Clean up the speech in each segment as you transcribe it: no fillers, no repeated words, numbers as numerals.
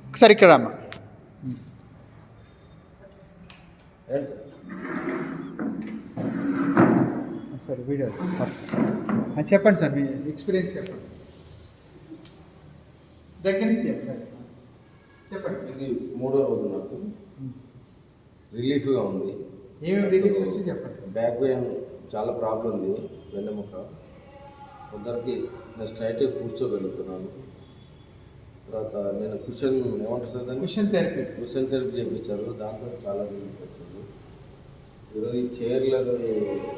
ఒకసారి ఇక్కడ అమ్మ ఒకసారి వీడియో చెప్పండి సార్ మీ ఎక్స్పీరియన్స్ చెప్పండి. దగ్గర నుంచి చెప్పండి. ఇది 3వ రోజు నాకు రిలీఫ్గా ఉంది. ఏమేమి రిలీఫ్స్ వచ్చి చెప్పండి. బ్యాక్ పెయిన్ చాలా ప్రాబ్లం ఉంది, వెన్నెముక కొందరికి నేను స్ట్రైట్గా కూర్చోగలుగుతున్నాను. తర్వాత నేను కుషన్ థెరపీ చేయించారు, దాంతో చాలా రిలీఫ్ వచ్చింది. ఈరోజు ఈ చైర్లో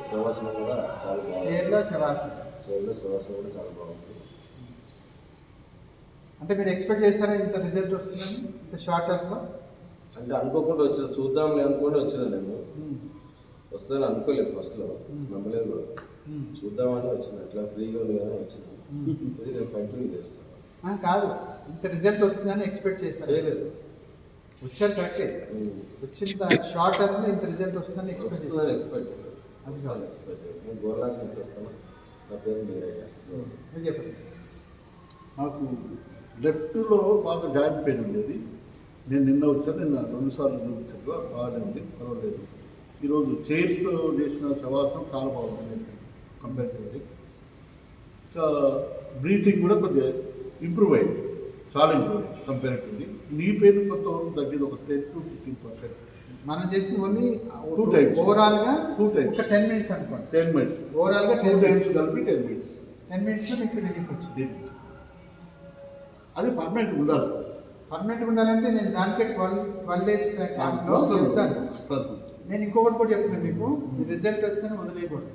శవాసనం కూడా చాలా బాగుంది. చైర్లో శవాసనం కూడా చాలా బాగుంది. అంటే మీరు ఎక్స్పెక్ట్ చేస్తారా ఇంత రిజల్ట్ వస్తుందని ఇంత షార్ట్ టర్మ్లో? అంటే అనుకోకుండా వచ్చిన, చూద్దాంలే అనుకోండి వచ్చిన. నేను వస్తుందని అనుకోలేదు, ఫస్ట్లో నమ్మలేదు కూడా. చూద్దామని వచ్చిన, ఇట్లా ఫ్రీగా ఉంది కానీ వచ్చిన. ఇది నేను కంటిన్యూ చేస్తాను. కాదు, ఇంత రిజల్ట్ వస్తుందని ఎక్స్పెక్ట్ చేస్తాను. చేయలేదు, వచ్చారు కరెక్టే. వచ్చిన షార్ట్ టర్మ్లో ఇంత రిజల్ట్ వస్తుందని ఎక్స్పెక్ట్ చేయలేదు. నేను గోర్లాకి నుంచి వస్తాను. నా పేరు మీరయ్య. మీరు చెప్పండి. నాకు లెఫ్ట్లో బాగా జాయింట్ పెయిన్ ఉండేది. నేను నిన్న వచ్చాను, నిన్న 2 సార్లు చూపించాను, బాగానే ఉంది, పర్వాలేదు. ఈరోజు చైర్తో చేసిన శవాసనం చాలా బాగుంది కంపేరిటివ్లీ. ఇంకా బ్రీతింగ్ కూడా కొద్దిగా ఇంప్రూవ్ అయింది, చాలా ఇంప్రూవ్ అయింది కంపేరిటివ్లీ. నీ పెయిన్ కొంత తగ్గింది, ఒక 10 to 15%. మనం చేసిన ఓన్లీ 2 times ఓవరాల్గా 2 times ఒక 10 minutes అనుకోండి. 10 minutes ఓవరాల్గా 10 times కలిపి 10 minutes. 10 minutes మీకు రిలీఫ్ వచ్చింది. అది పర్మనెంట్ ఉండాలి. పర్మనెంట్ ఉండాలంటే నేను దానికే 12 days క్యాంప్లో చెప్తాను. నేను ఇంకొకటి కూడా చెప్తున్నాను మీకు, రిజల్ట్ వచ్చిందని వదిలేయకూడదు.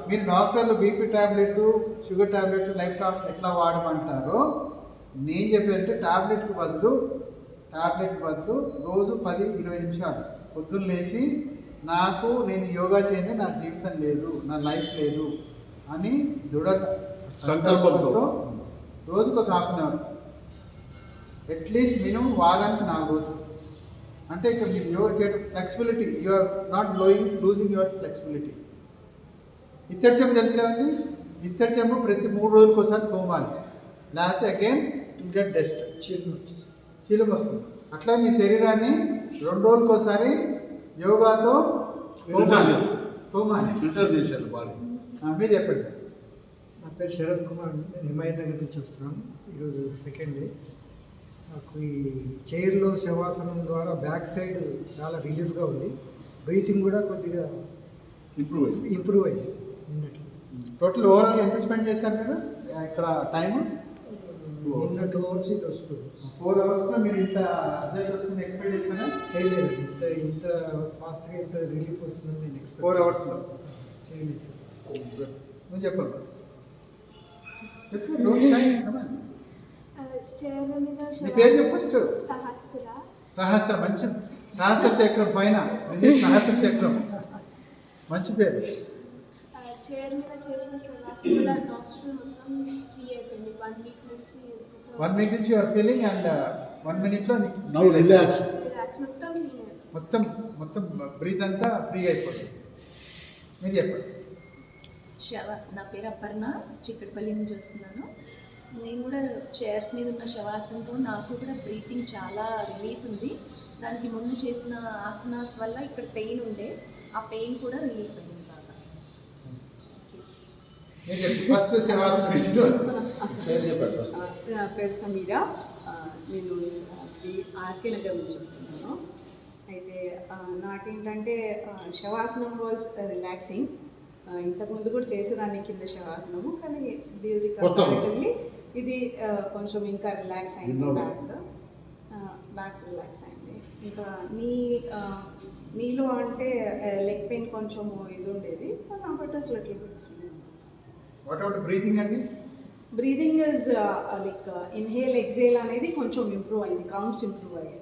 మీరు డాక్టర్లు BP tablet, sugar tablet, life top ఎట్లా వాడమంటారో నేను చెప్పేదంటే ట్యాబ్లెట్కి బదులు రోజు 10-20 నిమిషాలు పొద్దున్న లేచి నేను యోగా చేయదే నా జీవితం లేదు, నా లైఫ్ లేదు అని దృఢ సంకల్పంతో రోజుకు ఒక 1/2 hour అట్లీస్ట్ మినిమం వారానికి 4 రోజులు. అంటే ఇక్కడ మీరు యోగా చేయడం flexibility, you are not losing your flexibility. ఇత్తడి చెంబు తెలుసు కదండి, ఇత్తడి చెంబు ప్రతి 3 రోజులకు ఒకసారి తోమాలి, లేకపోతే అగైన్ టు గెట్ డస్ట్, చీలుము వస్తుంది. అట్లా మీ శరీరాన్ని 2 రోజులకు ఒకసారి యోగాతో తోమాలి. మీరు చెప్పండి. నా పేరు శరత్ కుమార్, నేను హిమాయత్ నగర్ నుంచి వస్తున్నాను. ఈరోజు 2nd డే. నాకు ఈ చైర్లో శవాసనం ద్వారా బ్యాక్ సైడ్ చాలా రిలీఫ్గా ఉంది. బ్రీతింగ్ కూడా కొద్దిగా ఇంప్రూవ్ అయ్యింది. టోటల్ ఓవరాల్ ఎంత స్పెండ్ చేశారు మీరు ఇక్కడ టైం? నిన్న 2 hours, ఇది వస్తుంది 4 hours మీరు ఇంత రిజల్ట్ వస్తుంది ఎక్స్పెక్ట్ చేస్తారా? చేయలేదు. ఇంత ఫాస్ట్గా ఇంత రిలీఫ్ వస్తుందని నేను ఎక్స్పెక్ట్ 4 hours చేయలేదు సార్. నువ్వు చెప్పండి. ఫస్ట్ సహస్ర, మంచి సహస్ర చక్రం పైన సహస్ర చక్రం, మంచి పేరు. చైర్ మీద చేసిన శవాసనం నాస్ట్రిల్ మొత్తం ఫ్రీ అయిపోయింది. 1 week నుంచి యువర్ ఫీలింగ్ అండ్ 1 minute లో రిలాక్స్ మొత్తం బ్రీత్ అంతా ఫ్రీ అయిపోతుంది. మీరు చెప్పండి. నా పేరు అపర్ణ, చిక్కడపల్లి నుంచి వస్తున్నాను. నేను కూడా చైర్స్ మీద ఉన్న శవాసనతో నాకు కూడా బ్రీతింగ్ చాలా రిలీఫ్ ఉంది. దానికి ముందు చేసిన ఆసనాస్ వల్ల ఇక్కడ పెయిన్ ఉండే, ఆ పెయిన్ కూడా రిలీఫ్ అయింది బాగా. నా పేరు సమీరా, నేను ఆర్కే నగర్ నుంచి వస్తున్నాను. అయితే నాకేంటంటే శవాసనం వాజ్ రిలాక్సింగ్. ఇంతకుముందు కూడా చేసేదాన్ని కింద శవాసనము, కానీ దీని కంపారిటివ్లీ ఇది కొంచెం ఇంకా రిలాక్స్ అయింది. బ్యాక్ రిలాక్స్ అయింది. ఇంకా మీలో అంటే లెగ్ పెయిన్ కొంచెం ఇది ఉండేది, బట్ అసలు బ్రీతింగ్ అండి. Breathing is like inhale exhale అనేది కొంచెం ఇంప్రూవ్ అయింది, కౌంట్స్ ఇంప్రూవ్ అయ్యాయి.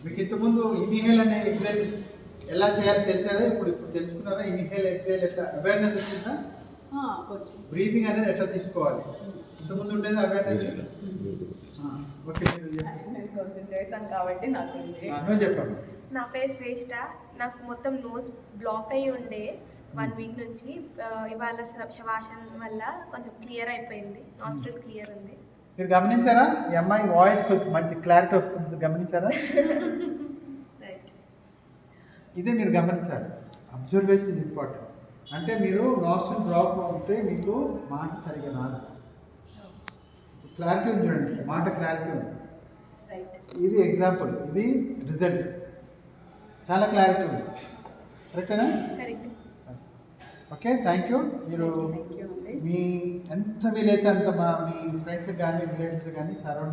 మీకు ఇంతకుముందు ఇన్హేల్ అనే ఎక్సేల్ ఎలా చేయాలో తెలిసేదా? ఇప్పుడు తెలుసుకున్నారా? ఇన్హేల్ ఎక్సేల్ ఎట్లా అవేర్నెస్ వచ్చిందా? వచ్చింది. బ్రీతింగ్ అనేది ఎట్లా తీసుకోవాలి ఇంతకుముందు ఉండేది అవేర్నెస్? ఓకే, నేను కొంచెం చేశాను కాబట్టి నాకు చెప్పండి. నా పేరు శ్రేష్ఠ. నాకు మొత్తం నోస్ బ్లాక్ అయ్యి ఉండే 1 week నుంచి. ఇవాళ శవాసనం వల్ల కొంచెం క్లియర్ అయిపోయింది, నాస్ట్రిల్ క్లియర్ ఉంది. మీరు గమనించారా ఈ అమ్మాయి వాయిస్ కొంచెం మంచి క్లారిటీ వస్తుంది గమనించారా? రైట్. ఇదే మీరు గమనించాలి. Observation important. అంటే మీరు నాస్ట్రిల్ డ్రాప్ ఉంటే మీకు మాట సరిగా రాదు. క్లారిటీ ఉంది చూడండి, మాట క్లారిటీ ఉంది. రైట్. ఇది ఎగ్జాంపుల్, ఇది రిజల్ట్. చాలా క్లారిటీ ఉంది. కరెక్టేనా? కరెక్ట్. Okay, thank you. మీరు Thank you అండి. మీ ఎంత వీలైతే అంత మీ ఫ్రెండ్స్కి కానీ రిలేటివ్స్ కానీ సరౌండ్